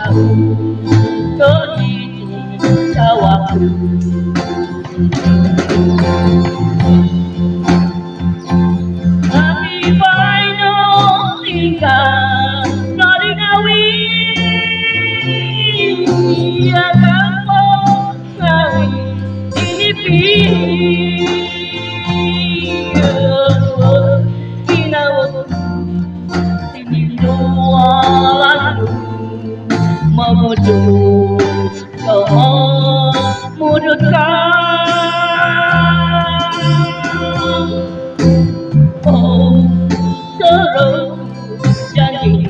aku Kodi tawaku Tapi paino ika Nari ngawi Ya kamu ngawi Ini Pinawa Tininualan Memudut kau mudutkan Oh seru janji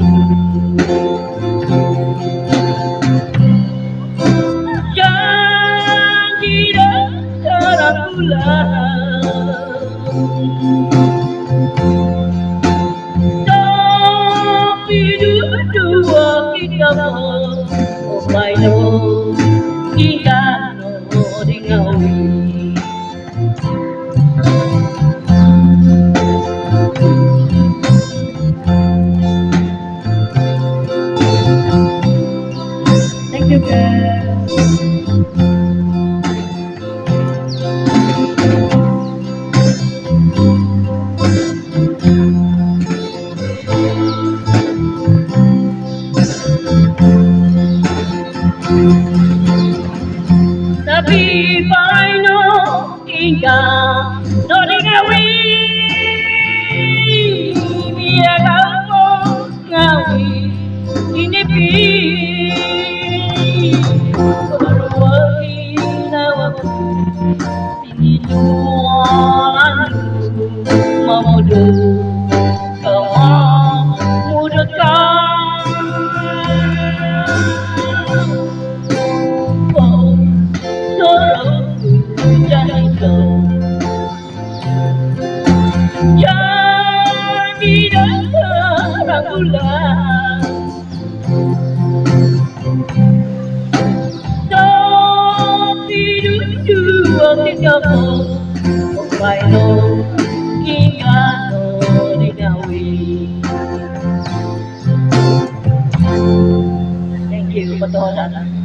Janji terang bulan Tapi dua kita Oh my Lord Kita no dingawi Thank you guys. Tapi paino ika no dingawi biar kamu ngawi ini berwagi nawaku ini nualan memudut mudutkan oh Janji terang bulan Tapi dua kita Oh my Lord Hingga no dingawi Thank you, betul.